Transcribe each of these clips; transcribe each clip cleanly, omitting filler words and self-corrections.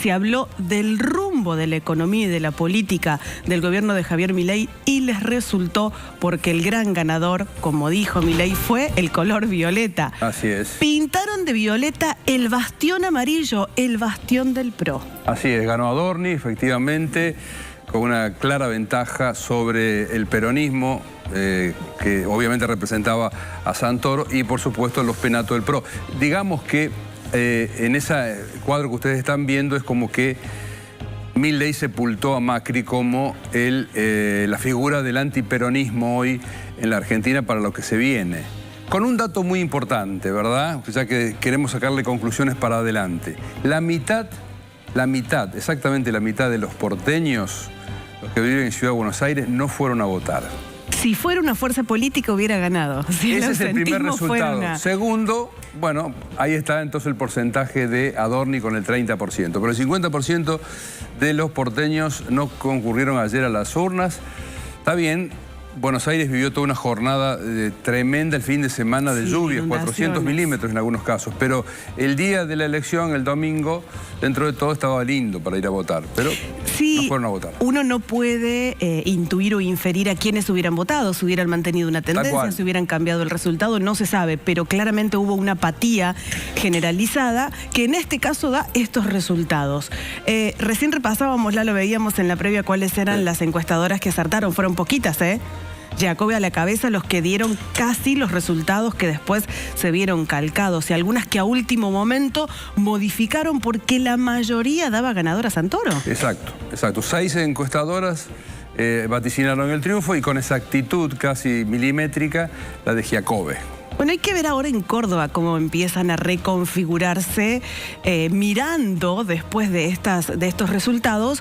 Se habló del rumbo de la economía y de la política del gobierno de Javier Milei y les resultó porque el gran ganador, como dijo Milei, fue el color violeta. Así es. Pintaron de violeta el bastión amarillo, el bastión del PRO. Así es, ganó Adorni, efectivamente, con una clara ventaja sobre el peronismo, que obviamente representaba a Santoro, y por supuesto los penatos del PRO. Digamos que en ese cuadro que ustedes están viendo es como que Milei sepultó a Macri como la figura del antiperonismo hoy en la Argentina para lo que se viene. Con un dato muy importante, ¿verdad? Ya que queremos sacarle conclusiones para adelante. La mitad, exactamente la mitad de los porteños, los que viven en Ciudad de Buenos Aires, no fueron a votar. Si fuera una fuerza política hubiera ganado. Si ese es el primer resultado. Segundo, bueno, ahí está entonces el porcentaje de Adorni con el 30%. Pero el 50% de los porteños no concurrieron ayer a las urnas. Está bien, Buenos Aires vivió toda una jornada tremenda el fin de semana de lluvias, 400 milímetros en algunos casos. Pero el día de la elección, el domingo, dentro de todo estaba lindo para ir a votar. Pero no fueron a votar. Uno no puede intuir o inferir a quiénes hubieran votado, si hubieran mantenido una tendencia, si hubieran cambiado el resultado, no se sabe. Pero claramente hubo una apatía generalizada que en este caso da estos resultados. Recién repasábamos, lo veíamos en la previa, cuáles eran las encuestadoras que acertaron. Fueron poquitas, Jacobi a la cabeza, los que dieron casi los resultados que después se vieron calcados, y algunas que a último momento modificaron porque la mayoría daba ganador a Santoro. Exacto. 6 encuestadoras vaticinaron el triunfo y con exactitud casi milimétrica la de Jacobi. Bueno, hay que ver ahora en Córdoba cómo empiezan a reconfigurarse, mirando después de estos resultados,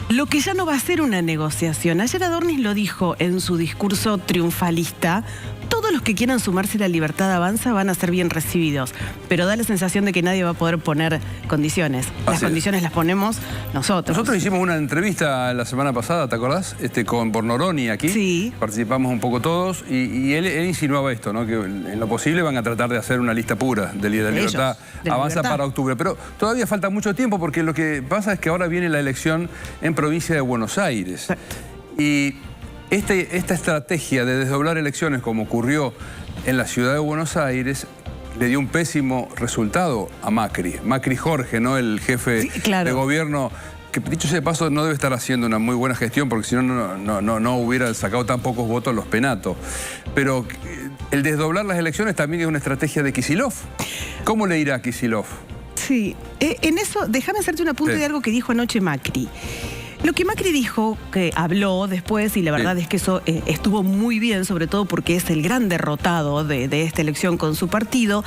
lo que ya no va a ser una negociación. Ayer Adorni lo dijo en su discurso triunfalista: todos los que quieran sumarse a La Libertad Avanza van a ser bien recibidos, pero da la sensación de que nadie va a poder poner condiciones. Las condiciones las ponemos nosotros. Nosotros hicimos una entrevista la semana pasada, ¿te acordás? Con Bornoroni aquí. Sí. Participamos un poco todos y él insinuaba esto, ¿no? Que en lo posible van a tratar de hacer una lista pura de La Libertad Avanza para octubre. Pero todavía falta mucho tiempo porque lo que pasa es que ahora viene la elección en provincia de Buenos Aires. Y esta estrategia de desdoblar elecciones, como ocurrió en la ciudad de Buenos Aires, le dio un pésimo resultado a Macri. Macri Jorge, ¿no? El jefe de gobierno, que dicho sea de paso no debe estar haciendo una muy buena gestión porque si no, no hubiera sacado tan pocos votos los penatos. Pero el desdoblar las elecciones también es una estrategia de Kicillof. ¿Cómo le irá a Kicillof? Sí, en eso déjame hacerte un apunte de algo que dijo anoche Macri. Lo que Macri dijo, que habló después, y la verdad es que eso estuvo muy bien, sobre todo porque es el gran derrotado de esta elección con su partido,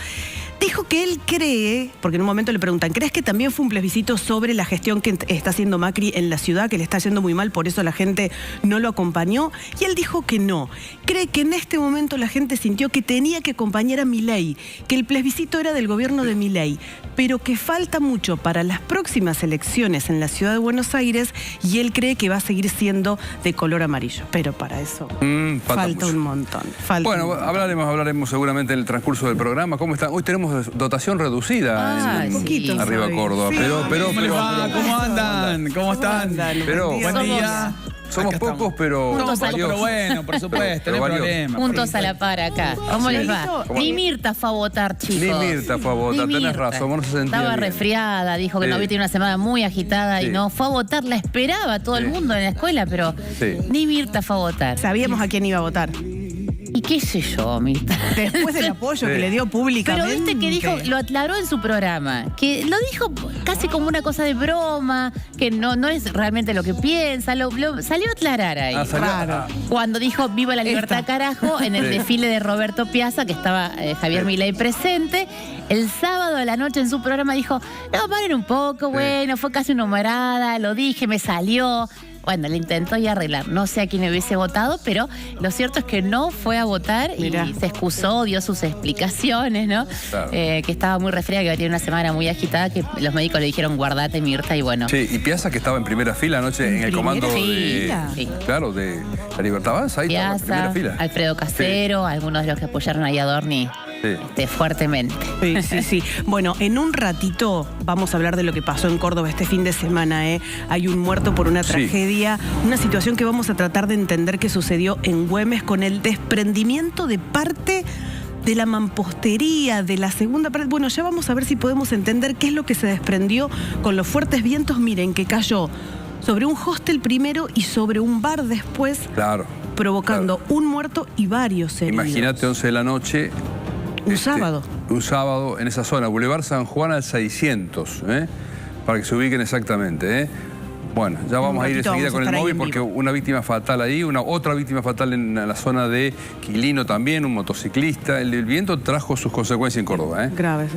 dijo que él cree, porque en un momento le preguntan, ¿crees que también fue un plebiscito sobre la gestión que está haciendo Macri en la ciudad, que le está yendo muy mal, por eso la gente no lo acompañó? Y él dijo que no. Cree que en este momento la gente sintió que tenía que acompañar a Milei, que el plebiscito era del gobierno de Milei, pero que falta mucho para las próximas elecciones en la ciudad de Buenos Aires, y él cree que va a seguir siendo de color amarillo. Pero para eso falta un montón. Bueno, hablaremos seguramente en el transcurso del programa. ¿Cómo están? Hoy tenemos dotación reducida en Arriba Córdoba. Pero ¿cómo andan? ¿Cómo están? Pero buen día. Somos pocos, pero pero bueno, por supuesto, no hay problema. Juntos a la par acá. ¿Cómo les va? Ni Mirta fue a votar, chicos. Ni Mirta fue a votar, tenés razón, no se sentía Estaba bien. Resfriada, dijo que no había tenido una semana muy agitada y no fue a votar. La esperaba todo el mundo en la escuela, pero ni Mirta fue a votar. Sabíamos a quién iba a votar. ¿Y qué sé yo, Mirta? Después del apoyo que le dio públicamente. Pero viste que dijo, lo aclaró en su programa, que lo dijo casi como una cosa de broma, que no es realmente lo que piensa, salió a aclarar ahí. Cuando dijo viva la libertad carajo, en el desfile de Roberto Piazza, que estaba Javier Milei presente, el sábado a la noche en su programa dijo, no, paren un poco, bueno, fue casi una humorada, lo dije, me salió. Bueno, le intentó ya arreglar. No sé a quién hubiese votado, pero lo cierto es que no fue a votar y se excusó, dio sus explicaciones, ¿no? Claro. Que estaba muy resfriada, que tenía una semana muy agitada, que los médicos le dijeron guardate, Mirta, y bueno. Sí, y Piazza, que estaba en primera fila anoche en el comando de La Libertad Avanza, ahí estaba en primera fila. Alfredo Casero, algunos de los que apoyaron a Adorni fuertemente. Sí. Bueno, en un ratito vamos a hablar de lo que pasó en Córdoba este fin de semana. Hay un muerto por una tragedia, una situación que vamos a tratar de entender que sucedió en Güemes con el desprendimiento de parte de la mampostería, de la segunda parte. Bueno, ya vamos a ver si podemos entender qué es lo que se desprendió con los fuertes vientos. Miren, que cayó sobre un hostel primero y sobre un bar después, provocando un muerto y varios heridos. Imagínate, 11 de la noche. Un sábado. Un sábado en esa zona, Boulevard San Juan al 600, para que se ubiquen exactamente. Bueno, ya vamos a ir enseguida con el móvil porque una víctima fatal ahí, otra víctima fatal en la zona de Quilino también, un motociclista. El viento trajo sus consecuencias en Córdoba. Graves.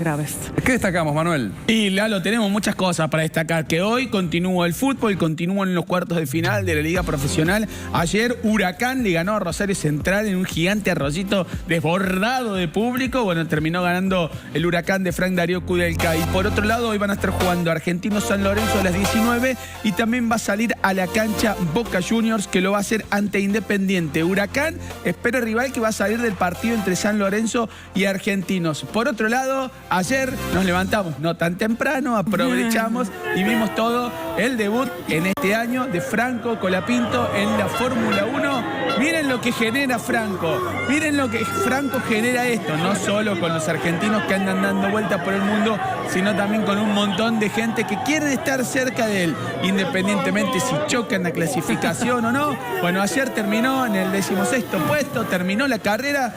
¿Qué destacamos, Manuel? Y Lalo, tenemos muchas cosas para destacar, que hoy continúa el fútbol, continúan los cuartos de final de la Liga Profesional. Ayer Huracán le ganó a Rosario Central en un gigante arroyito desbordado de público. Bueno, terminó ganando el Huracán de Frank Darío Kudelka. Y por otro lado, hoy van a estar jugando Argentinos San Lorenzo a las 19 y también va a salir a la cancha Boca Juniors, que lo va a hacer ante Independiente. Huracán espera rival que va a salir del partido entre San Lorenzo y Argentinos. Por otro lado, ayer nos levantamos no tan temprano, aprovechamos y vimos todo el debut en este año de Franco Colapinto en la Fórmula 1. Miren lo que genera Franco, miren lo que Franco genera esto, no solo con los argentinos que andan dando vueltas por el mundo, sino también con un montón de gente que quiere estar cerca de él, independientemente si choca en la clasificación o no. Bueno, ayer terminó en el 16º puesto, terminó la carrera.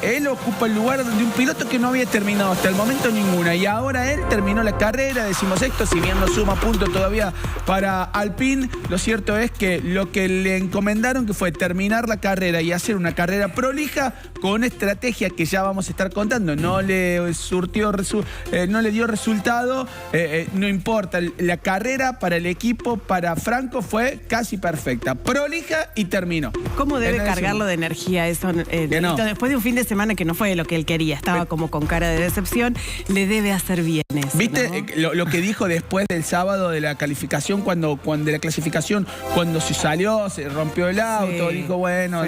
Él ocupa el lugar de un piloto que no había terminado hasta el momento ninguna, y ahora él terminó la carrera, 16º, si bien no suma puntos todavía para Alpine. Lo cierto es que lo que le encomendaron, que fue terminar la carrera y hacer una carrera prolija con una estrategia que ya vamos a estar contando, no le dio resultado, no importa, la carrera para el equipo, para Franco, fue casi perfecta, prolija y terminó. ¿Cómo debe cargarlo de energía eso? Después de un fin de semana que no fue lo que él quería, estaba como con cara de decepción, le debe hacer bien eso, ¿viste, ¿no? Lo que dijo después del sábado de la calificación, cuando se salió, se rompió el auto, dijo, bueno,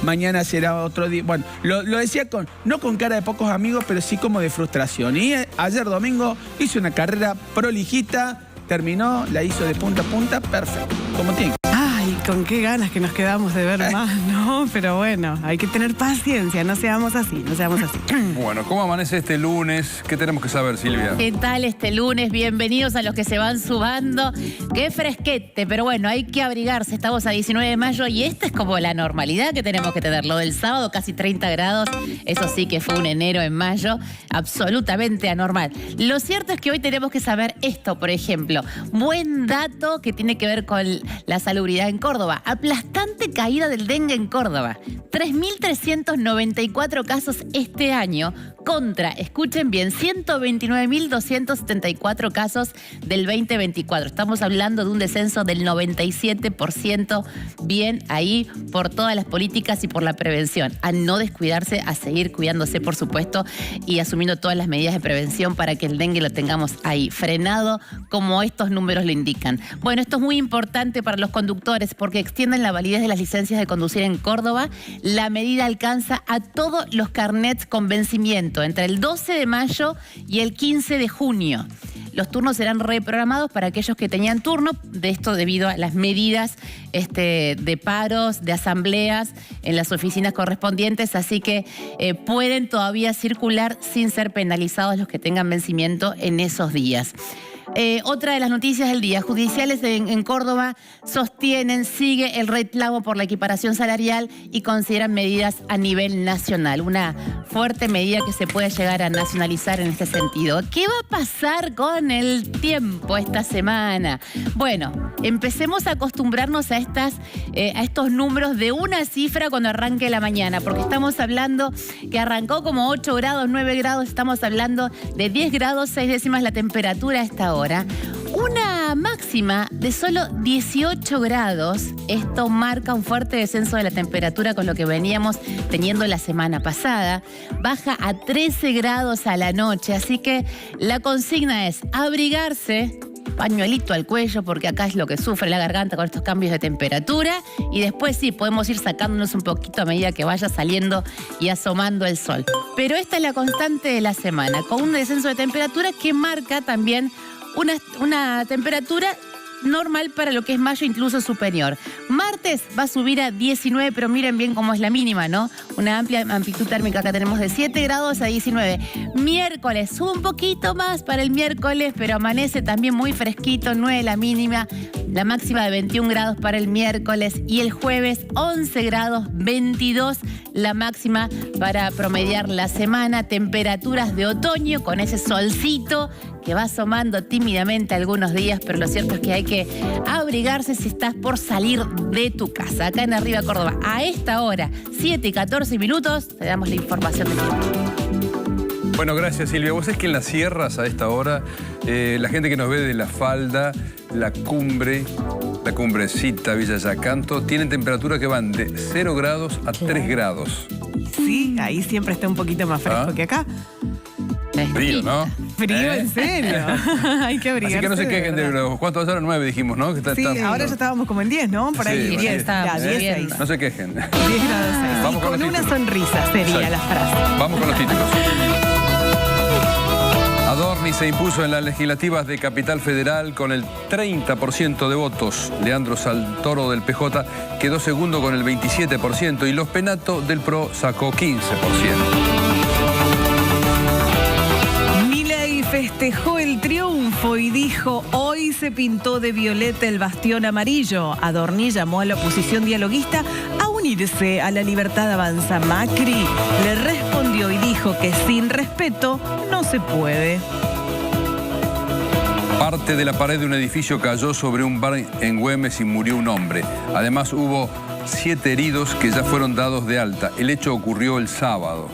mañana será otro día. Bueno, lo decía no con cara de pocos amigos, pero sí como de frustración. Y ayer domingo hizo una carrera prolijita, terminó, la hizo de punta a punta, perfecto, como tiene. Ay, con qué ganas que nos quedamos de ver más, ¿no? Pero bueno, hay que tener paciencia, no seamos así. Bueno, ¿cómo amanece este lunes? ¿Qué tenemos que saber, Silvia? ¿Qué tal este lunes? Bienvenidos a los que se van sumando. Qué fresquete, pero bueno, hay que abrigarse. Estamos a 19 de mayo y esta es como la normalidad que tenemos que tener. Lo del sábado, casi 30 grados, eso sí que fue un enero en mayo, absolutamente anormal. Lo cierto es que hoy tenemos que saber esto, por ejemplo. Buen dato que tiene que ver con la salubridad en Córdoba. Aplastante caída del dengue en Córdoba. 3.394 casos este año contra, escuchen bien, 129.274 casos del 2024. Estamos hablando de un descenso del 97%, bien ahí por todas las políticas y por la prevención. A no descuidarse, a seguir cuidándose, por supuesto, y asumiendo todas las medidas de prevención para que el dengue lo tengamos ahí frenado, como estos números lo indican. Bueno, esto es muy importante para los conductores porque extienden la validez de las licencias de conducir en Córdoba. La medida alcanza a todos los carnets con vencimiento entre el 12 de mayo y el 15 de junio. Los turnos serán reprogramados para aquellos que tenían turno, de esto debido a las medidas de paros, de asambleas en las oficinas correspondientes, así que pueden todavía circular sin ser penalizados los que tengan vencimiento en esos días. Otra de las noticias del día, judiciales en Córdoba sigue el reclamo por la equiparación salarial y consideran medidas a nivel nacional. Una fuerte medida que se puede llegar a nacionalizar en este sentido. ¿Qué va a pasar con el tiempo esta semana? Bueno, empecemos a acostumbrarnos a estos números de una cifra cuando arranque la mañana, porque estamos hablando que arrancó como 8 grados, 9 grados, estamos hablando de 10 grados, 6 décimas la temperatura a esta hora. Una máxima de solo 18 grados. Esto marca un fuerte descenso de la temperatura con lo que veníamos teniendo la semana pasada. Baja a 13 grados a la noche, así que la consigna es abrigarse pañuelito al cuello, porque acá es lo que sufre la garganta con estos cambios de temperatura. Y después sí, podemos ir sacándonos un poquito a medida que vaya saliendo y asomando el sol. Pero esta es la constante de la semana, con un descenso de temperatura que marca también una temperatura normal para lo que es mayo, incluso superior. Martes va a subir a 19, pero miren bien cómo es la mínima, ¿no? Una amplia amplitud térmica. Acá tenemos de 7 grados a 19. Miércoles sube un poquito más para el miércoles, pero amanece también muy fresquito, 9 la mínima, la máxima de 21 grados para el miércoles, y el jueves 11 grados, 22 la máxima para promediar la semana. Temperaturas de otoño con ese solcito que va asomando tímidamente algunos días, pero lo cierto es que hay que abrigarse si estás por salir de tu casa. Acá en Arriba Córdoba, a esta hora, 7 y 14 minutos, te damos la información del tiempo. Bueno, gracias Silvia. Vos sabés que en las sierras a esta hora, la gente que nos ve de La Falda, la cumbrecita, Villa Yacanto, tienen temperaturas que van de 0 grados a 3 grados. Sí, ahí siempre está un poquito más fresco que acá. Frío, ¿no? Frío, en serio. Hay que abrigarse. Así que no se quejen de los... ¿Cuántos horas? 9 dijimos, ¿no? Que sí, ahora ya estábamos como en 10, ¿no? Por ahí. Sí, 10, ya, 10, 6. No se quejen. 10 grados 6. Vamos con una sonrisa sería la frase. Vamos con los títulos. Adorni se impuso en las legislativas de Capital Federal con el 30% de votos. Leandro Santoro del PJ quedó segundo con el 27% y Los Penato del PRO sacó 15%. Festejó el triunfo y dijo: hoy se pintó de violeta el bastión amarillo. Adorni llamó a la oposición dialoguista a unirse a La Libertad Avanza. Macri le respondió y dijo que sin respeto no se puede. Parte de la pared de un edificio cayó sobre un bar en Güemes y murió un hombre. Además hubo 7 heridos que ya fueron dados de alta. El hecho ocurrió el sábado.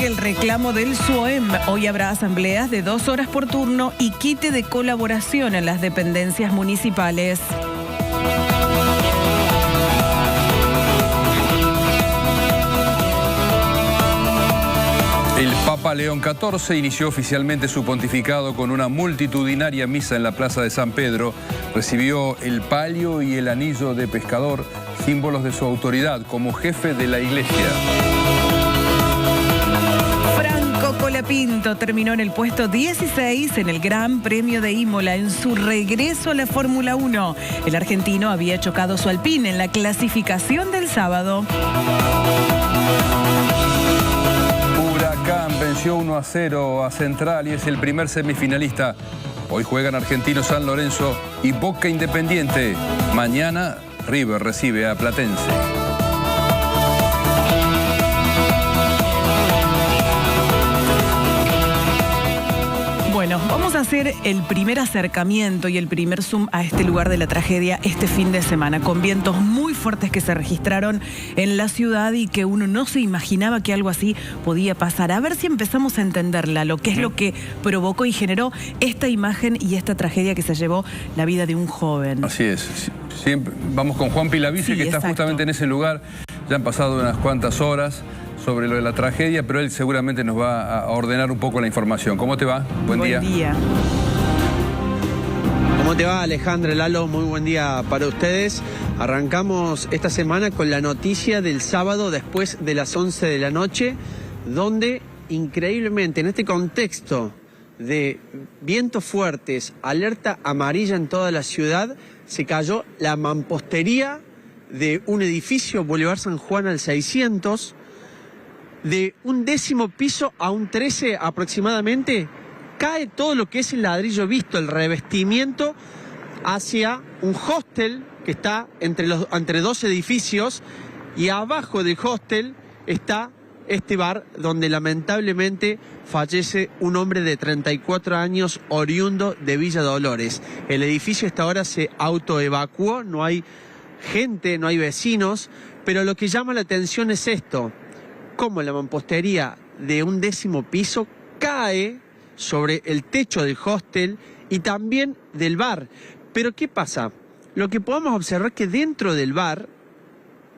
El reclamo del SUOEM. Hoy habrá asambleas de 2 horas por turno y quite de colaboración en las dependencias municipales. El Papa León XIV inició oficialmente su pontificado con una multitudinaria misa en la Plaza de San Pedro. Recibió el palio y el anillo de pescador, símbolos de su autoridad como jefe de la Iglesia. Colapinto terminó en el puesto 16 en el Gran Premio de Imola en su regreso a la Fórmula 1. El argentino había chocado su Alpine en la clasificación del sábado. Huracán venció 1-0 a Central y es el primer semifinalista. Hoy juegan Argentino San Lorenzo y Boca Independiente. Mañana River recibe a Platense. Bueno, vamos a hacer el primer acercamiento y el primer zoom a este lugar de la tragedia este fin de semana, con vientos muy fuertes que se registraron en la ciudad y que uno no se imaginaba que algo así podía pasar. A ver si empezamos a entenderla, lo que es lo que provocó y generó esta imagen y esta tragedia que se llevó la vida de un joven. Así es. Siempre vamos con Juan Pilavice, que está justamente en ese lugar. Ya han pasado unas cuantas horas sobre lo de la tragedia, pero él seguramente nos va a ordenar un poco la información. ¿Cómo te va? Buen día. ¿Cómo te va, Alejandra, Lalo? Muy buen día para ustedes. Arrancamos esta semana con la noticia del sábado después de las 11 de la noche, donde increíblemente en este contexto de vientos fuertes, alerta amarilla en toda la ciudad, se cayó la mampostería de un edificio, Boulevard San Juan al 600, de un 10º piso a un 13 aproximadamente, cae todo lo que es el ladrillo visto, el revestimiento, hacia un hostel que está entre 2 edificios, y abajo del hostel está este bar donde lamentablemente fallece un hombre de 34 años oriundo de Villa Dolores. El edificio hasta ahora se autoevacuó, no hay gente, no hay vecinos, pero lo que llama la atención es esto: cómo la mampostería de un 10º piso cae sobre el techo del hostel y también del bar. Pero ¿qué pasa? Lo que podemos observar es que dentro del bar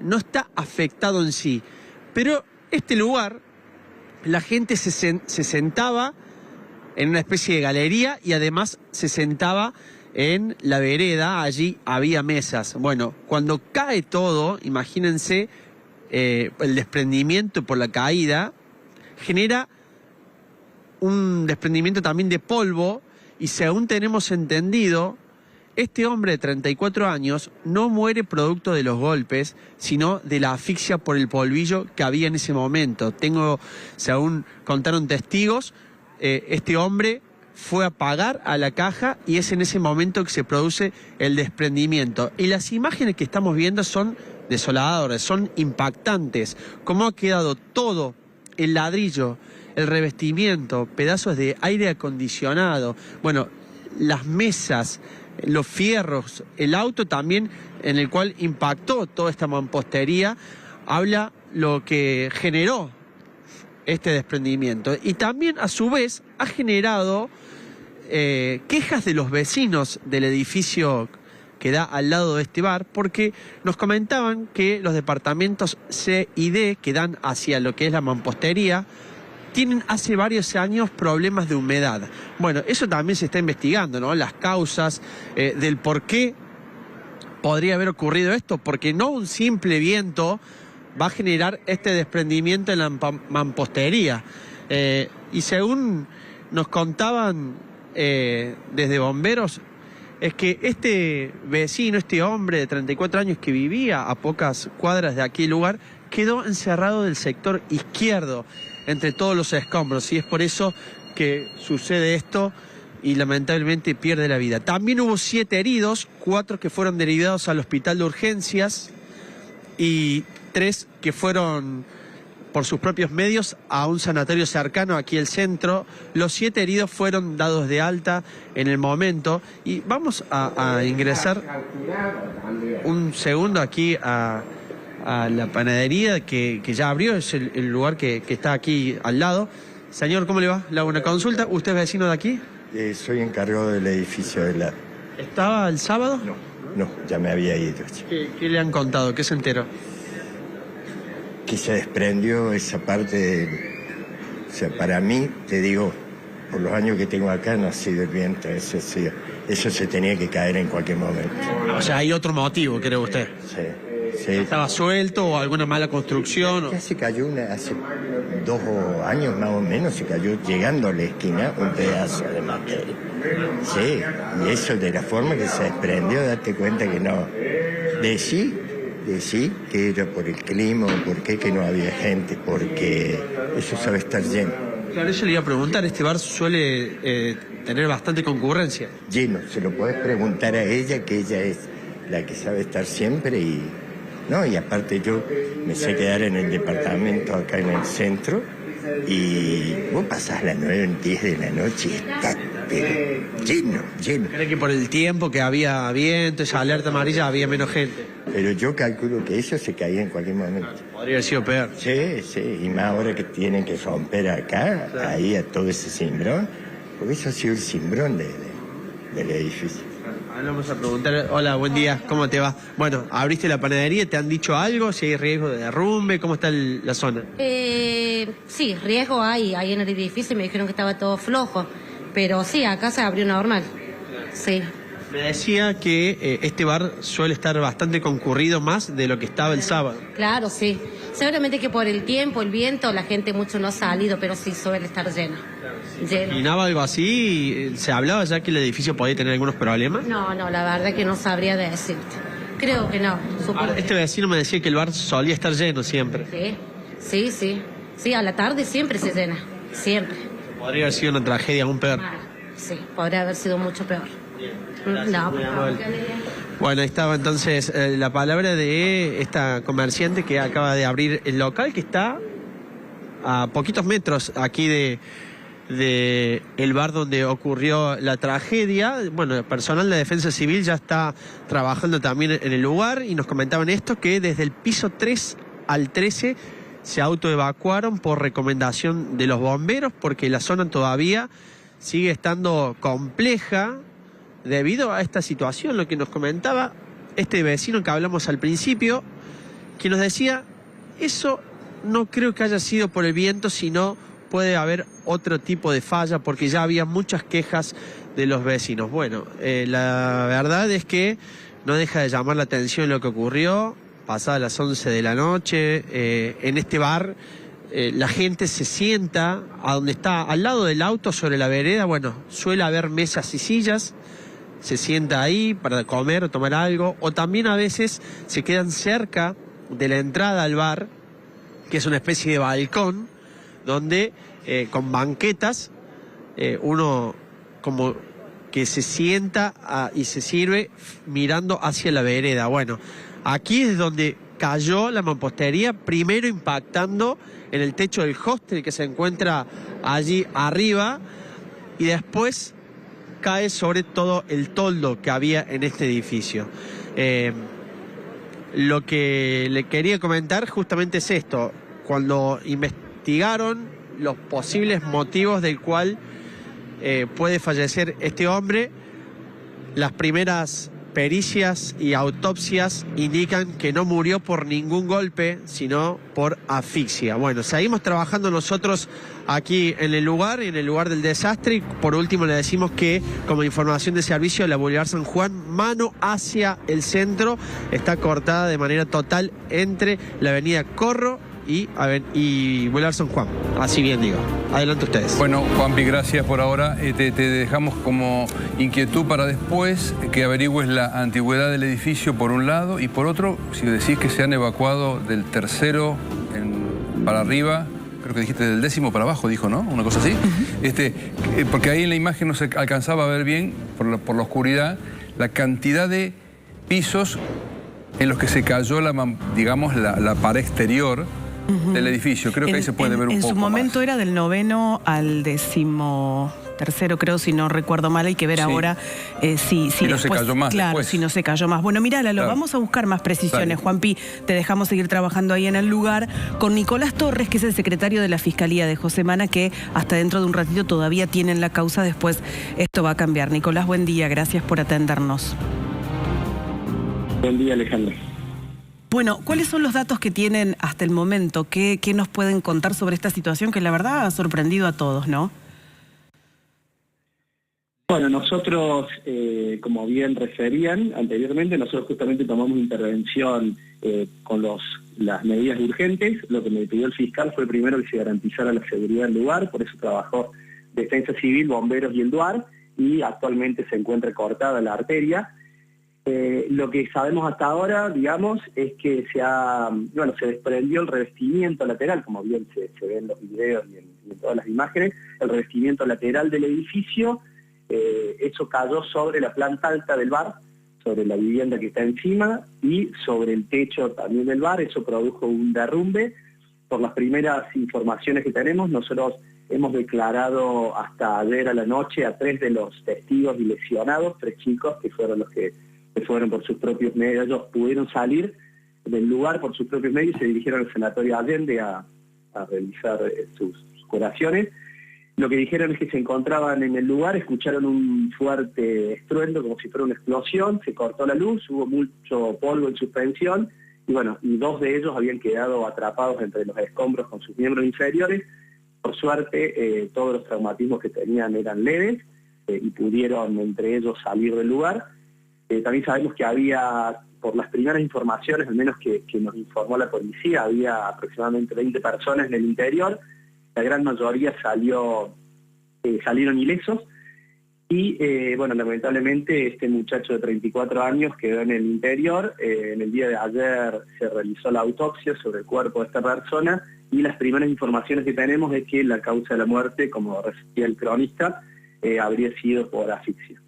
no está afectado en sí, pero este lugar, la gente se sentaba en una especie de galería y además se sentaba en la vereda, allí había mesas. Bueno, cuando cae todo, imagínense, el desprendimiento por la caída genera un desprendimiento también de polvo y según tenemos entendido, este hombre de 34 años no muere producto de los golpes, sino de la asfixia por el polvillo que había en ese momento. Según contaron testigos, este hombre fue a pagar a la caja y es en ese momento que se produce el desprendimiento. Y las imágenes que estamos viendo son desoladoras, son impactantes. Cómo ha quedado todo, el ladrillo, el revestimiento, pedazos de aire acondicionado, bueno, las mesas, los fierros, el auto también en el cual impactó toda esta mampostería, habla lo que generó este desprendimiento. Y también a su vez ha generado quejas de los vecinos del edificio que da al lado de este bar, porque nos comentaban que los departamentos C y D que dan hacia lo que es la mampostería tienen hace varios años problemas de humedad. Bueno, eso también se está investigando, ¿no? Las causas del por qué podría haber ocurrido esto, porque no un simple viento va a generar este desprendimiento en la mampostería. Y según nos contaban desde bomberos, es que este vecino, este hombre de 34 años que vivía a pocas cuadras de aquel lugar, quedó encerrado del sector izquierdo entre todos los escombros, y es por eso que sucede esto y lamentablemente pierde la vida. También hubo 7 heridos, 4 que fueron derivados al hospital de urgencias y 3 que fueron por sus propios medios a un sanatorio cercano aquí al centro. Los 7 heridos fueron dados de alta en el momento y vamos a ingresar un segundo aquí a la panadería que ya abrió, es el lugar que está aquí al lado. Señor, ¿cómo le va? Le hago una consulta. ¿Usted es vecino de aquí? Soy encargado del edificio de la... ¿Estaba el sábado? No, ya me había ido. ¿Qué le han contado? ¿Qué se enteró? Que se desprendió esa parte o sea, para mí, te digo, por los años que tengo acá no ha sido el viento, eso se tenía que caer en cualquier momento. O sea, hay otro motivo, cree usted. Sí. ¿Estaba suelto o alguna mala construcción? Ya se cayó hace 2 años más o menos, se cayó llegando a la esquina un pedazo de materia. Sí, y eso de la forma que se desprendió, date cuenta que no. Decí que era por el clima o por qué que no había gente, porque eso sabe estar lleno. Claro, eso le iba a preguntar, este bar suele tener bastante concurrencia. Lleno, se lo puedes preguntar a ella, que ella es la que sabe estar siempre y... No, y aparte yo me sé quedar en el departamento acá en el centro y vos pasás las 9, 10 de la noche y está pero lleno. ¿Cree que por el tiempo que había viento, esa alerta amarilla, había menos gente? Pero yo calculo que eso se caía en cualquier momento. Podría haber sido peor. Sí, y más ahora que tienen que romper acá, claro. Ahí a todo ese cimbrón, porque eso ha sido el cimbrón del edificio. Vamos a preguntar, hola, buen día, ¿cómo te va? Bueno, abriste la panadería, ¿te han dicho algo? ¿Si hay riesgo de derrumbe? ¿Cómo está la zona? Sí, riesgo hay en el edificio, me dijeron que estaba todo flojo, pero sí, acá se abrió normal, sí. Me decía que este bar suele estar bastante concurrido más de lo que estaba el sábado. Claro, sí. Seguramente que por el tiempo, el viento, la gente mucho no ha salido, pero sí suele estar lleno. ¿Imaginaba algo así? ¿Se hablaba ya que el edificio podía tener algunos problemas? No, la verdad que no sabría decirte. Creo que no. Este vecino me decía que el bar solía estar lleno siempre. Sí. Sí, a la tarde siempre se llena. Siempre. ¿Podría haber sido una tragedia aún peor? Sí, podría haber sido mucho peor. No, bueno, ahí estaba entonces la palabra de esta comerciante que acaba de abrir el local, que está a poquitos metros aquí de el bar donde ocurrió la tragedia. Bueno, el personal de Defensa Civil ya está trabajando también en el lugar y nos comentaban esto, que desde el piso 3 al 13 se autoevacuaron por recomendación de los bomberos porque la zona todavía sigue estando compleja debido a esta situación. Lo que nos comentaba este vecino que hablamos al principio, que nos decía, eso no creo que haya sido por el viento, sino puede haber otro tipo de falla porque ya había muchas quejas de los vecinos. Bueno, la verdad es que no deja de llamar la atención lo que ocurrió pasadas las 11 de la noche en este bar. La gente se sienta a donde está, al lado del auto, sobre la vereda. Bueno, suele haber mesas y sillas, se sienta ahí para comer o tomar algo, o también a veces se quedan cerca de la entrada al bar, que es una especie de balcón, donde con banquetas uno como que se sienta y se sirve mirando hacia la vereda. Bueno, aquí es donde cayó la mampostería, primero impactando en el techo del hostel que se encuentra allí arriba, y después cae sobre todo el toldo que había en este edificio. Lo que le quería comentar justamente es esto: cuando investigaron los posibles motivos del cual puede fallecer este hombre, las primeras pericias y autopsias indican que no murió por ningún golpe, sino por asfixia. Bueno, seguimos trabajando nosotros aquí en el lugar del desastre, y por último le decimos que, como información de servicio, la Boulevard San Juan, mano hacia el centro, está cortada de manera total entre la avenida Corro y Boulevard San Juan. Así bien digo. Adelante ustedes. Bueno, Juanpi, gracias por ahora. Te dejamos como inquietud para después que averigües la antigüedad del edificio por un lado, y por otro, si decís que se han evacuado del tercero para arriba, creo que dijiste del 10º para abajo, dijo, ¿no? Una cosa así. Porque ahí en la imagen no se alcanzaba a ver bien, por la oscuridad, la cantidad de pisos en los que se cayó la pared exterior del edificio. Creo que ahí se puede ver un poco. En su momento era del 9º al 13º, creo, si no recuerdo mal. Hay que ver ahora si no después, se cayó más. Claro, después. Si no se cayó más. Bueno, mirá, Lalo, vamos a buscar más precisiones. Juanpi, te dejamos seguir trabajando ahí en el lugar con Nicolás Torres, que es el secretario de la Fiscalía de José Mana, que hasta dentro de un ratito todavía tienen la causa. Después esto va a cambiar. Nicolás, buen día. Gracias por atendernos. Buen día, Alejandra. Bueno, ¿cuáles son los datos que tienen hasta el momento? ¿Qué nos pueden contar sobre esta situación que la verdad ha sorprendido a todos, no? Bueno, nosotros, como bien referían anteriormente, nosotros justamente tomamos intervención con las medidas urgentes. Lo que me pidió el fiscal fue primero que se garantizara la seguridad del lugar, por eso trabajó Defensa Civil, Bomberos y el DUAR, y actualmente se encuentra cortada la arteria. Lo que sabemos hasta ahora, digamos, es que se desprendió el revestimiento lateral, como bien se ve en los videos y en todas las imágenes, el revestimiento lateral del edificio. Eso cayó sobre la planta alta del bar, sobre la vivienda que está encima y sobre el techo también del bar. Eso produjo un derrumbe. Por las primeras informaciones que tenemos, nosotros hemos declarado hasta ayer a la noche a 3 de los testigos y lesionados, 3 chicos que fueron los que fueron por sus propios medios. Ellos pudieron salir del lugar por sus propios medios y se dirigieron al Sanatorio Allende a realizar sus curaciones. Lo que dijeron es que se encontraban en el lugar, escucharon un fuerte estruendo como si fuera una explosión, se cortó la luz, hubo mucho polvo en suspensión, y bueno, y 2 de ellos habían quedado atrapados entre los escombros con sus miembros inferiores. Por suerte, todos los traumatismos que tenían eran leves y pudieron entre ellos salir del lugar. También sabemos que había, por las primeras informaciones, al menos que nos informó la policía, había aproximadamente 20 personas en el interior. La gran mayoría salieron ilesos. Y bueno, lamentablemente este muchacho de 34 años quedó en el interior. En el día de ayer se realizó la autopsia sobre el cuerpo de esta persona, y las primeras informaciones que tenemos es que la causa de la muerte, como decía el cronista, habría sido por asfixia.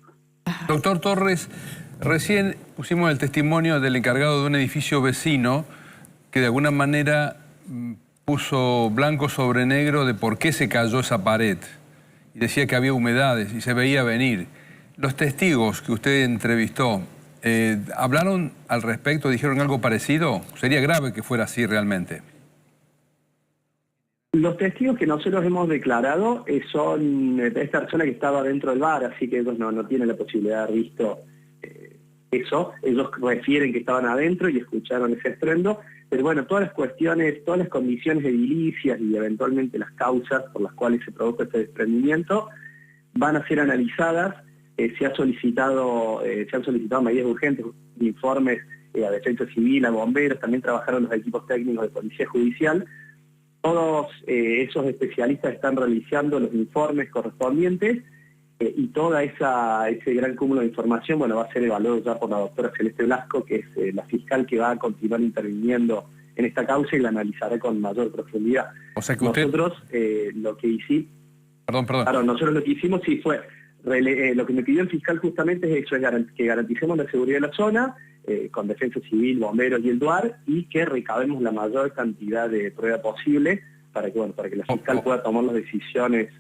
Doctor Torres, recién pusimos el testimonio del encargado de un edificio vecino que de alguna manera puso blanco sobre negro de por qué se cayó esa pared. Y decía que había humedades y se veía venir. Los testigos que usted entrevistó, ¿hablaron al respecto? ¿Dijeron algo parecido? Sería grave que fuera así realmente. Los testigos que nosotros hemos declarado son esta persona que estaba dentro del bar, así que ellos no tienen la posibilidad de haber visto eso. Ellos refieren que estaban adentro y escucharon ese estruendo. Pero bueno, todas las cuestiones, todas las condiciones edilicias y eventualmente las causas por las cuales se produjo este desprendimiento van a ser analizadas. Se han solicitado medidas urgentes, informes a Defensa Civil, a bomberos, también trabajaron los equipos técnicos de Policía Judicial. Todos esos especialistas están realizando los informes correspondientes y toda ese gran cúmulo de información, bueno, va a ser evaluado ya por la doctora Celeste Blasco, que es la fiscal que va a continuar interviniendo en esta causa y la analizará con mayor profundidad. O sea que nosotros lo que hicimos... Perdón. Claro, nosotros lo que hicimos sí fue... lo que me pidió el fiscal justamente es eso, es que garanticemos la seguridad de la zona, con Defensa Civil, bomberos y el DUAR, y que recabemos la mayor cantidad de prueba posible para que la fiscal pueda tomar las decisiones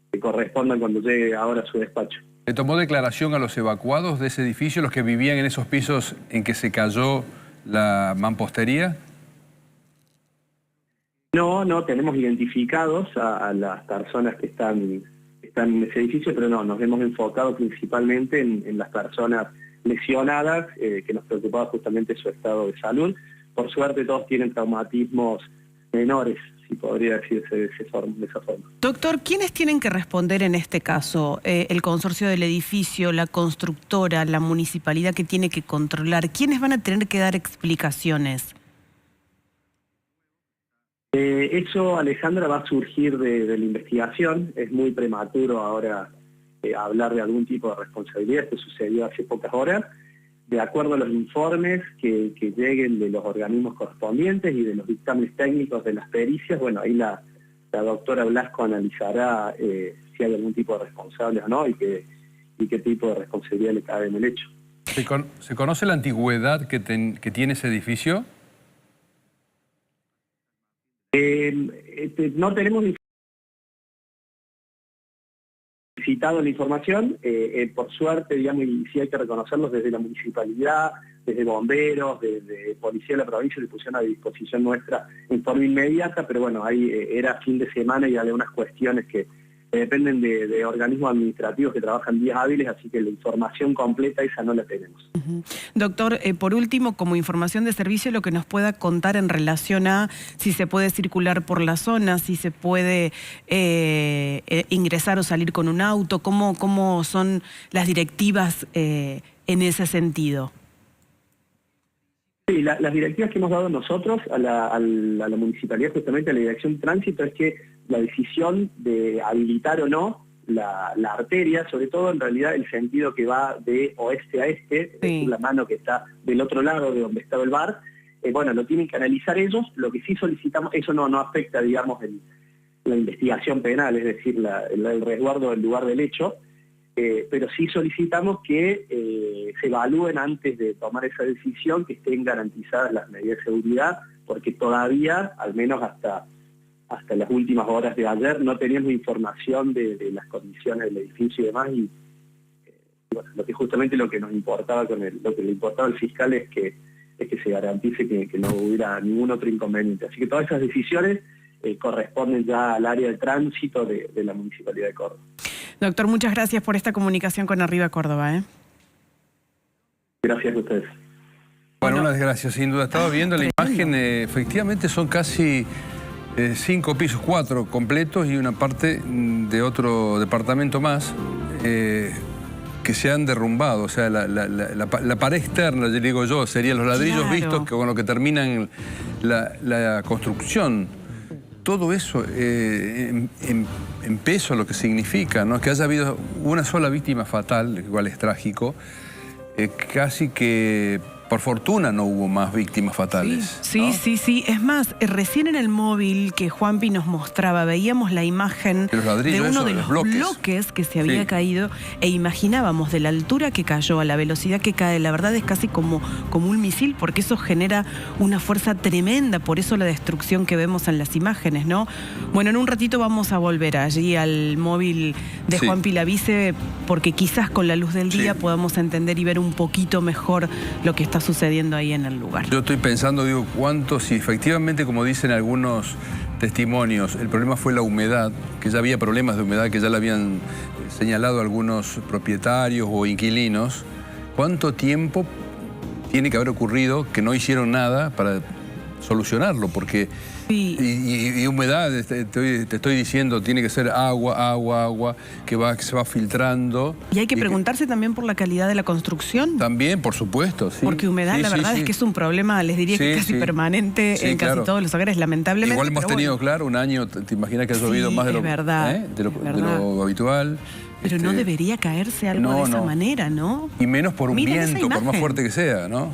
que correspondan cuando llegue ahora a su despacho. ¿Le tomó declaración a los evacuados de ese edificio, los que vivían en esos pisos en que se cayó la mampostería? No, tenemos identificados a las personas que están en ese edificio, pero no, nos hemos enfocado principalmente en las personas lesionadas, que nos preocupaba justamente su estado de salud. Por suerte todos tienen traumatismos menores, si podría decirse de esa forma. Doctor, ¿quiénes tienen que responder en este caso? El consorcio del edificio, la constructora, la municipalidad que tiene que controlar. ¿Quiénes van a tener que dar explicaciones? Eso, Alejandra, va a surgir de la investigación. Es muy prematuro ahora hablar de algún tipo de responsabilidad. Esto sucedió hace pocas horas. De acuerdo a los informes que lleguen de los organismos correspondientes y de los dictámenes técnicos de las pericias, bueno, ahí la doctora Blasco analizará si hay algún tipo de responsable o no y qué tipo de responsabilidad le cabe en el hecho. ¿Se conoce la antigüedad que tiene ese edificio? No tenemos citado la información, por suerte, digamos, y sí hay que reconocerlos desde la municipalidad, desde bomberos, desde Policía de la provincia, le pusieron a disposición nuestra en forma inmediata, pero bueno, ahí era fin de semana y hay algunas cuestiones que dependen de organismos administrativos que trabajan días hábiles, así que la información completa esa no la tenemos. Doctor, por último, como información de servicio, lo que nos pueda contar en relación a si se puede circular por la zona, si se puede ingresar o salir con un auto, cómo son las directivas en ese sentido. Sí, las directivas que hemos dado nosotros a la municipalidad, justamente a la Dirección de Tránsito, es que la decisión de habilitar o no la arteria, sobre todo en realidad el sentido que va de oeste a este, es decir, la mano que está del otro lado de donde estaba el bar, bueno, lo tienen que analizar ellos. Lo que sí solicitamos, eso no afecta, digamos, la investigación penal, es decir, el resguardo del lugar del hecho, pero sí solicitamos que se evalúen antes de tomar esa decisión, que estén garantizadas las medidas de seguridad, porque todavía, al menos hasta las últimas horas de ayer, no teníamos información de las condiciones del edificio y demás, y bueno, justamente lo que nos importaba lo que le importaba al fiscal es que se garantice que no hubiera ningún otro inconveniente. Así que todas esas decisiones corresponden ya al área de tránsito de la Municipalidad de Córdoba. Doctor, muchas gracias por esta comunicación con Arriba Córdoba. Gracias a ustedes. Bueno, una desgracia, sin duda. Estaba viendo la imagen, efectivamente son casi 5 pisos, 4 completos y una parte de otro departamento más que se han derrumbado. O sea, la pared externa, digo yo, serían los ladrillos vistos que con lo que terminan la construcción. Todo eso en peso lo que significa, ¿no? Que haya habido una sola víctima fatal, igual es trágico, casi que por fortuna no hubo más víctimas fatales. Sí, ¿no? Sí. Es más, recién en el móvil que Juanpi nos mostraba, veíamos la imagen de uno de los bloques que se había caído e imaginábamos de la altura que cayó, a la velocidad que cae. La verdad es casi como un misil, porque eso genera una fuerza tremenda, por eso la destrucción que vemos en las imágenes, ¿no? Bueno, en un ratito vamos a volver allí al móvil de Juanpi Lavice, porque quizás con la luz del día podamos entender y ver un poquito mejor lo que está sucediendo ahí en el lugar. Yo estoy pensando, digo, cuánto, si efectivamente, como dicen algunos testimonios, el problema fue la humedad, que ya había problemas de humedad, que ya lo habían señalado algunos propietarios o inquilinos, ¿cuánto tiempo tiene que haber ocurrido que no hicieron nada para solucionarlo, porque y humedad, te estoy diciendo, tiene que ser agua, que se va filtrando. Y hay que preguntarse también por la calidad de la construcción. También, por supuesto, sí. Porque humedad, la verdad es que es un problema, les diría que casi permanente en casi todos los hogares, lamentablemente. Igual hemos tenido, claro, un año, te imaginas que ha llovido más de lo habitual. Pero no debería caerse algo de esa manera, ¿no? Y menos por un viento, por más fuerte que sea, ¿no?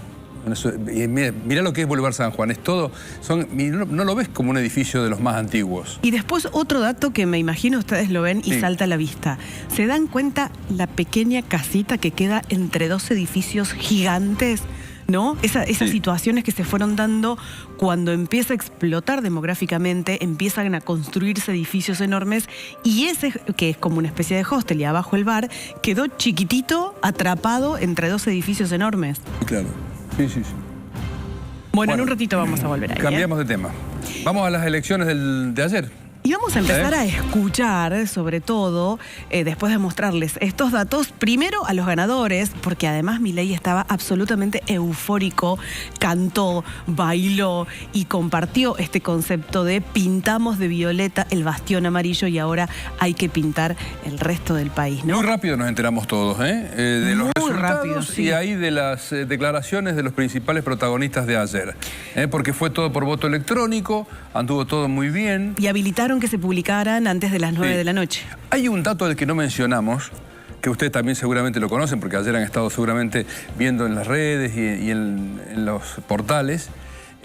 Y mira lo que es Boulevard San Juan, es todo, no lo ves como un edificio de los más antiguos. Y después otro dato que me imagino ustedes lo ven y salta a la vista. ¿Se dan cuenta la pequeña casita que queda entre dos edificios gigantes? ¿No? Esas situaciones que se fueron dando cuando empieza a explotar demográficamente, empiezan a construirse edificios enormes y ese, que es como una especie de hostel y abajo el bar, quedó chiquitito, atrapado entre dos edificios enormes. Claro. Sí. Bueno, en un ratito vamos a volver ahí. Cambiamos de tema. Vamos a las elecciones de ayer. Y vamos a empezar a escuchar, sobre todo, después de mostrarles estos datos, primero a los ganadores, porque además Milei estaba absolutamente eufórico, cantó, bailó y compartió este concepto de pintamos de violeta el bastión amarillo y ahora hay que pintar el resto del país, ¿no? Muy rápido nos enteramos todos, de los resultados rápido, y ahí de las declaraciones de los principales protagonistas de ayer. Porque fue todo por voto electrónico, anduvo todo muy bien. Y habilitaron que se publicaran antes de las 9 de la noche. Hay un dato del que no mencionamos, que ustedes también seguramente lo conocen, porque ayer han estado seguramente viendo en las redes y en los portales,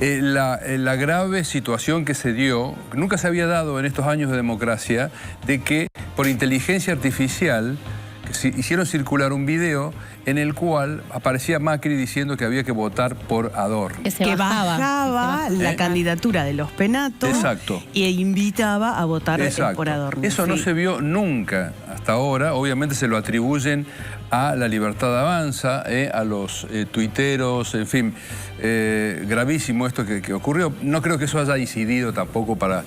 la grave situación que se dio, que nunca se había dado en estos años de democracia, de que por inteligencia artificial hicieron circular un video en el cual aparecía Macri diciendo que había que votar por Adorni. Que bajaba la candidatura de los Penatos. Exacto. E invitaba a votar por Adorni. Eso no se vio nunca hasta ahora. Obviamente se lo atribuyen a La Libertad Avanza, a los tuiteros, en fin. Gravísimo esto que ocurrió. No creo que eso haya incidido tampoco para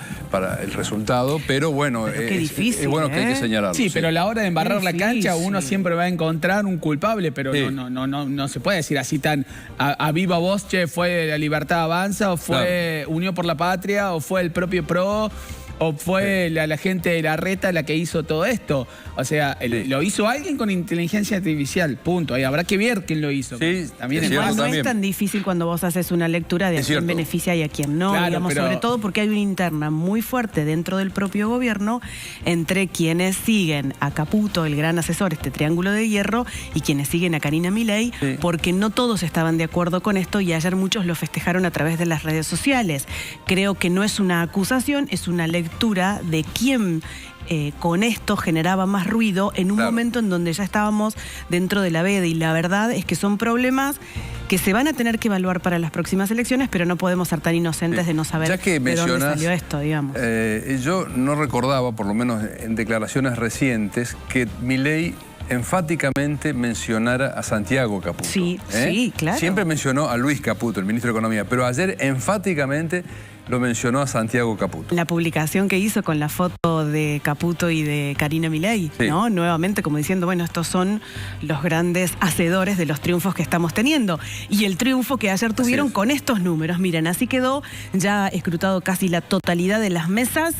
el resultado, pero bueno, qué difícil, es bueno que hay que señalarlo. Sí, pero a la hora de embarrar la cancha uno siempre va a encontrar un culpable, pero no se puede decir así tan a viva voz, che, fue La Libertad Avanza, o fue Unión por la Patria, o fue el propio PRO, o fue la gente de Larreta la que hizo todo esto. O sea, lo hizo alguien con inteligencia artificial, punto. Y habrá que ver quién lo hizo. Sí, también no es tan difícil cuando vos haces una lectura de a quién beneficia y a quién no, claro, digamos, sobre todo porque hay una interna muy fuerte dentro del propio gobierno entre quienes siguen a Caputo, el gran asesor, este triángulo de hierro, y quienes siguen a Karina Milei, porque no todos estaban de acuerdo con esto y ayer muchos lo festejaron a través de las redes sociales. Creo que no es una acusación, es una lectura de quién con esto generaba más ruido en un momento en donde ya estábamos dentro de la veda, y la verdad es que son problemas que se van a tener que evaluar para las próximas elecciones, pero no podemos ser tan inocentes de no saber de dónde salió esto, digamos. Yo no recordaba, por lo menos en declaraciones recientes, que Milei enfáticamente mencionara a Santiago Caputo. Sí, claro. Siempre mencionó a Luis Caputo, el ministro de Economía, pero ayer enfáticamente lo mencionó a Santiago Caputo. La publicación que hizo con la foto de Caputo y de Karina Milei, ¿no? Nuevamente como diciendo, bueno, estos son los grandes hacedores de los triunfos que estamos teniendo. Y el triunfo que ayer tuvieron con estos números, miren, así quedó ya escrutado casi la totalidad de las mesas.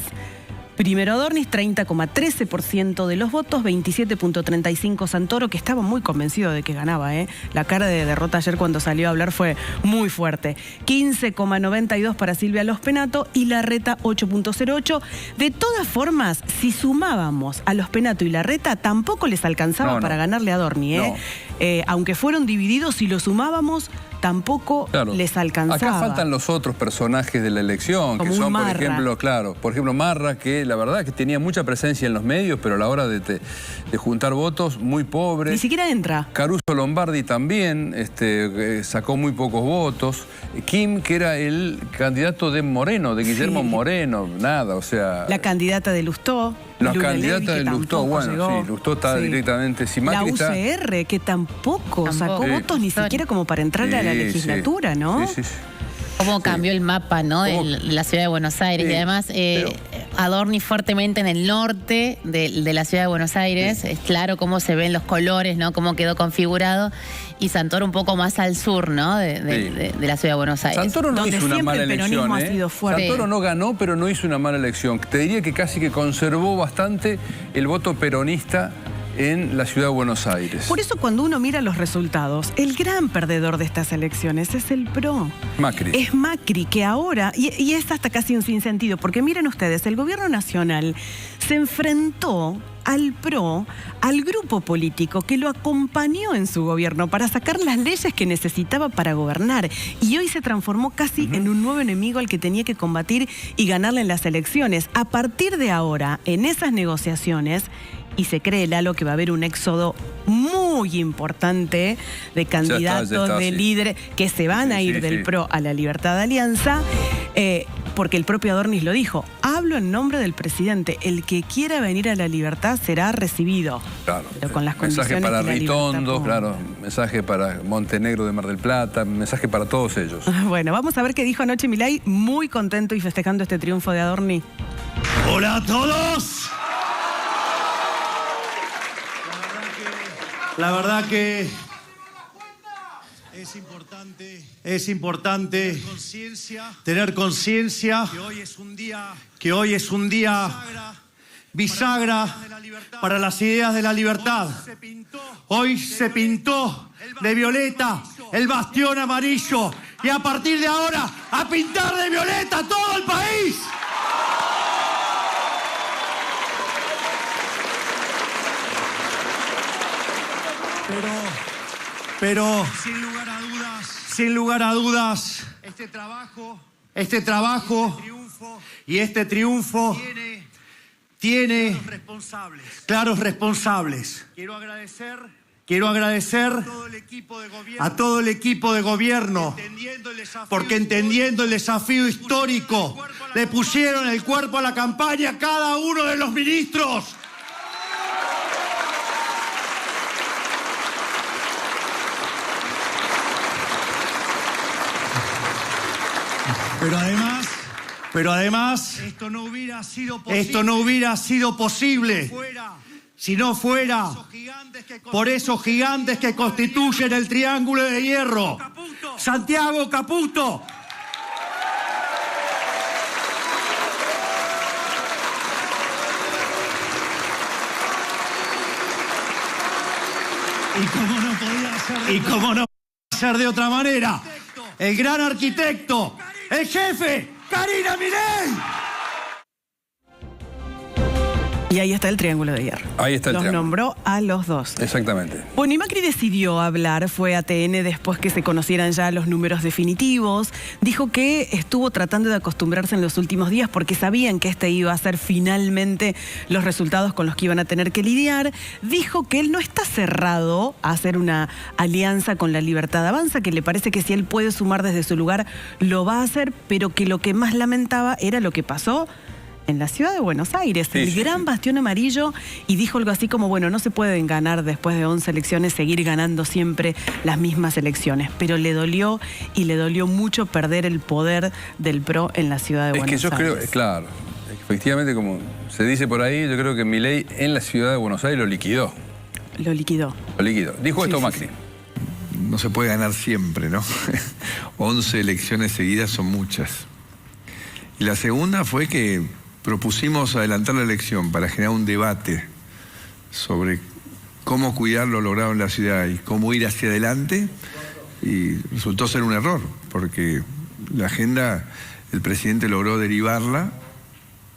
Primero Adorni, 30,13% de los votos, 27,35% Santoro, que estaba muy convencido de que ganaba, La cara de derrota ayer cuando salió a hablar fue muy fuerte. 15,92% para Silvia Los Penato y Larreta 8,08%. De todas formas, si sumábamos a Los Penato y Larreta, tampoco les alcanzaba para ganarle a Adorni, aunque fueron divididos, si lo sumábamos, tampoco les alcanzaba. Acá faltan los otros personajes de la elección, como que son, por ejemplo, Marra, que la verdad que tenía mucha presencia en los medios, pero a la hora de juntar votos, muy pobre. Ni siquiera entra. Caruso Lombardi también sacó muy pocos votos. Kim, que era el candidato de Moreno, de Guillermo Moreno, nada, o sea... La candidata de Lustó. Los candidatos de Lustó, bueno, Lustó está directamente... Si la UCR, que tampoco sacó votos ni siquiera como para entrar a la legislatura, ¿no? Cómo cambió el mapa, ¿no? De la ciudad de Buenos Aires. Y además, Adorni fuertemente en el norte de la ciudad de Buenos Aires. Sí. Es claro cómo se ven los colores, ¿no? Cómo quedó configurado. Y Santoro un poco más al sur, ¿no? De la ciudad de Buenos Aires. Santoro no hizo una mala elección, ha sido fuerte. Santoro no ganó, pero no hizo una mala elección. Te diría que casi que conservó bastante el voto peronista en la ciudad de Buenos Aires. Por eso cuando uno mira los resultados, el gran perdedor de estas elecciones es el PRO. Macri. Es Macri, que ahora, y es hasta casi un sinsentido, porque miren ustedes, el gobierno nacional se enfrentó al PRO, al grupo político que lo acompañó en su gobierno para sacar las leyes que necesitaba para gobernar. Y hoy se transformó casi en un nuevo enemigo al que tenía que combatir y ganarle en las elecciones. A partir de ahora, en esas negociaciones, y se cree, Lalo, que va a haber un éxodo muy importante de candidatos, de líderes, que se van a ir del PRO a la Libertad de Alianza, porque el propio Adorni lo dijo. Hablo en nombre del presidente. El que quiera venir a la Libertad será recibido. Claro. Pero con las mensaje para Ritondo, claro. Mensaje para Montenegro de Mar del Plata, mensaje para todos ellos. Bueno, vamos a ver qué dijo anoche Milei, muy contento y festejando este triunfo de Adorni. ¡Hola a todos! La verdad que es importante tener conciencia que hoy es un día bisagra para las ideas de la libertad. Hoy se pintó de violeta el bastión amarillo y a partir de ahora a pintar de violeta todo el país. Pero sin lugar a dudas, este trabajo y este triunfo tiene claros responsables. Quiero agradecer a todo el equipo de gobierno, porque entendiendo el desafío histórico, le pusieron el cuerpo a la campaña a cada uno de los ministros. Pero además, esto no hubiera sido posible si no fuera por esos gigantes que constituyen el Triángulo de Hierro. Santiago Caputo. Y como no podía ser de otra manera, el gran arquitecto, el jefe, Karina Milei. Y ahí está el Triángulo de Hierro. Ahí está el Los triángulo. nombró a los dos. Exactamente. Bueno, y Macri decidió hablar, fue a TN después que se conocieran ya los números definitivos. Dijo que estuvo tratando de acostumbrarse en los últimos días porque sabían que este iba a ser finalmente los resultados con los que iban a tener que lidiar. Dijo que él no está cerrado a hacer una alianza con la Libertad Avanza, que le parece que si él puede sumar desde su lugar, lo va a hacer, pero que lo que más lamentaba era lo que pasó en la ciudad de Buenos Aires, el gran bastión amarillo, y dijo algo así como, bueno, no se pueden ganar después de 11 elecciones, seguir ganando siempre las mismas elecciones, pero le dolió y le dolió mucho perder el poder del PRO en la ciudad de Buenos Aires. Es que yo creo, claro, efectivamente, como se dice por ahí, yo creo que Milei en la ciudad de Buenos Aires lo liquidó. Lo liquidó. Lo liquidó. Dijo esto Macri. No se puede ganar siempre, ¿no? 11 elecciones seguidas son muchas. Y la segunda fue que propusimos adelantar la elección para generar un debate sobre cómo cuidar lo logrado en la ciudad y cómo ir hacia adelante, y resultó ser un error, porque la agenda, el presidente logró derivarla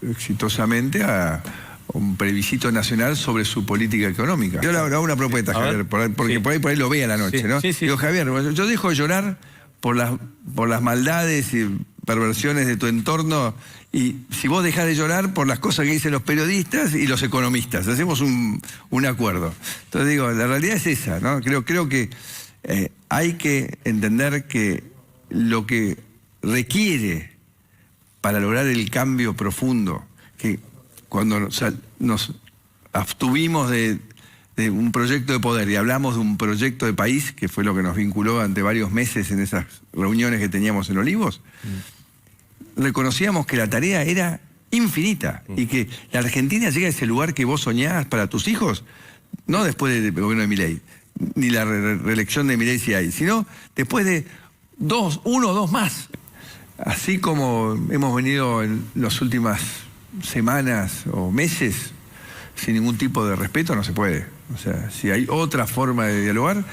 exitosamente a un plebiscito nacional sobre su política económica. Yo le hago una propuesta, Javier, porque por ahí lo ve a la noche, ¿no? Digo, Javier, yo dejo de llorar por las maldades y perversiones de tu entorno, y si vos dejás de llorar por las cosas que dicen los periodistas y los economistas, hacemos un acuerdo. Entonces digo, la realidad es esa, ¿no? Creo que hay que entender que lo que requiere para lograr el cambio profundo, que cuando nos abstuvimos de un proyecto de poder y hablamos de un proyecto de país, que fue lo que nos vinculó ante varios meses en esas reuniones que teníamos en Olivos, reconocíamos que la tarea era infinita. Y que la Argentina llegue a ese lugar que vos soñás para tus hijos, no después del gobierno de Milei, ni la reelección de Milei si hay, sino después de uno o dos más. Así como hemos venido en las últimas semanas o meses sin ningún tipo de respeto, no se puede. O sea, si hay otra forma de dialogar,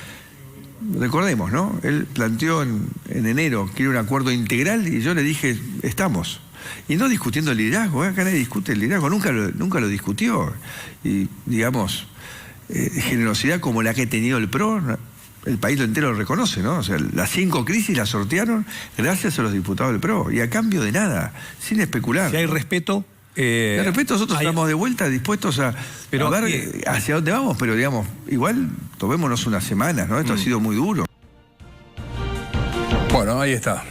recordemos, ¿no? Él planteó en enero que era un acuerdo integral y yo le dije, estamos. Y no discutiendo el liderazgo, acá nadie discute el liderazgo, nunca lo discutió. Y, digamos, generosidad como la que ha tenido el PRO, el país entero lo reconoce, ¿no? O sea, las 5 crisis las sortearon gracias a los diputados del PRO, y a cambio de nada, sin especular. Si hay respeto... de respeto, nosotros estamos de vuelta dispuestos a ver hacia dónde vamos, pero digamos, igual tomémonos unas semanas, ¿no? Esto ha sido muy duro. Bueno, ahí está.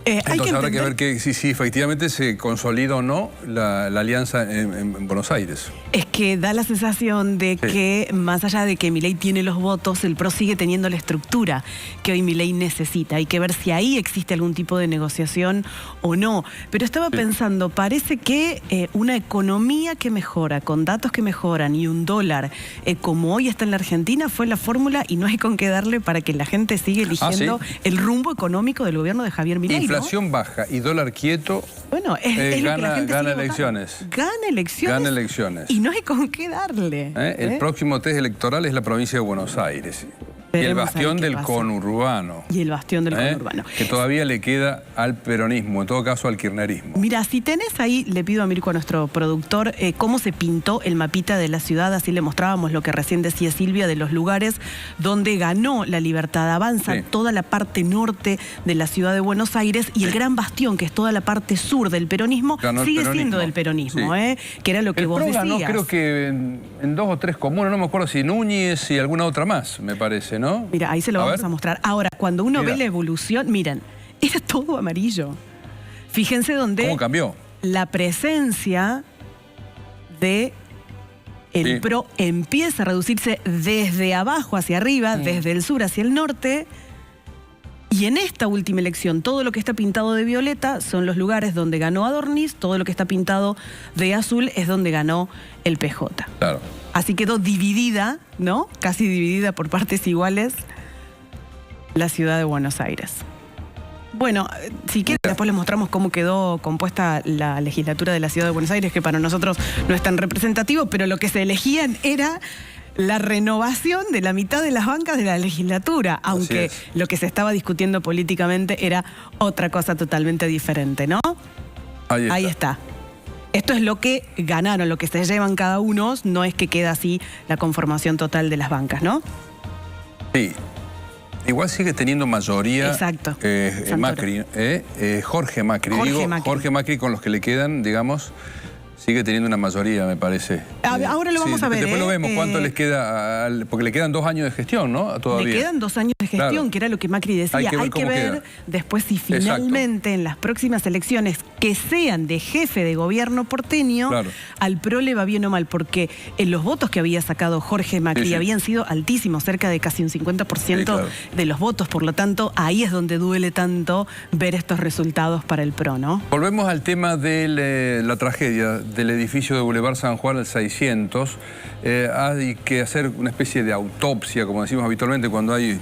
Entonces habrá que ver si efectivamente se consolida o no la alianza en Buenos Aires. Es que da la sensación de que, más allá de que Milei tiene los votos, el PRO sigue teniendo la estructura que hoy Milei necesita. Hay que ver si ahí existe algún tipo de negociación o no. Pero estaba pensando, parece que una economía que mejora, con datos que mejoran y un dólar como hoy está en la Argentina, fue la fórmula y no hay con qué darle para que la gente siga eligiendo el rumbo económico del gobierno de Javier Milei. Inflación baja y dólar quieto, bueno, es lo que la gente gana elecciones. Gana elecciones. Gana elecciones. Y no hay con qué darle. El próximo test electoral es la provincia de Buenos Aires. Y el bastión del conurbano. Y el bastión del conurbano. Que todavía le queda al peronismo, en todo caso al kirchnerismo. Mira, si tenés ahí, le pido a Mirko, a nuestro productor, cómo se pintó el mapita de la ciudad, así le mostrábamos lo que recién decía Silvia, de los lugares donde ganó la Libertad Avanza, toda la parte norte de la ciudad de Buenos Aires, y el gran bastión, que es toda la parte sur del peronismo, sigue siendo del peronismo, que era lo que vos decías. Ganó, creo que en 2 o 3 comunas, no me acuerdo si Núñez y alguna otra más, me parece, ¿no? Mira, ahí se lo vamos a mostrar. Ahora, cuando uno ve la evolución, miren, era todo amarillo. Fíjense dónde... ¿Cómo cambió? La presencia de el PRO empieza a reducirse desde abajo hacia arriba, desde el sur hacia el norte. Y en esta última elección, todo lo que está pintado de violeta son los lugares donde ganó Adornis, todo lo que está pintado de azul es donde ganó el PJ. Claro. Así quedó dividida, ¿no? Casi dividida por partes iguales la ciudad de Buenos Aires. Bueno, si quieren, después les mostramos cómo quedó compuesta la legislatura de la ciudad de Buenos Aires, que para nosotros no es tan representativo, pero lo que se elegían era la renovación de la mitad de las bancas de la legislatura, aunque lo que se estaba discutiendo políticamente era otra cosa totalmente diferente, ¿no? Ahí está. Esto es lo que ganaron, lo que se llevan cada uno, no es que queda así la conformación total de las bancas, ¿no? Sí. Igual sigue teniendo mayoría. Exacto. Macri, Jorge Macri. Jorge Macri con los que le quedan, digamos, sigue teniendo una mayoría, me parece. Ahora lo vamos a ver. Después lo vemos, cuánto les queda, porque le quedan 2 años de gestión, ¿no? Todavía. Le quedan 2 años de gestión, que era lo que Macri decía. Hay que ver después si finalmente en las próximas elecciones que sean de jefe de gobierno porteño, al PRO le va bien o mal, porque en los votos que había sacado Jorge Macri habían sido altísimos, cerca de casi un 50% de los votos, por lo tanto, ahí es donde duele tanto ver estos resultados para el PRO, ¿no? Volvemos al tema de la tragedia del edificio de Boulevard San Juan al 600. Hay que hacer una especie de autopsia, como decimos habitualmente cuando hay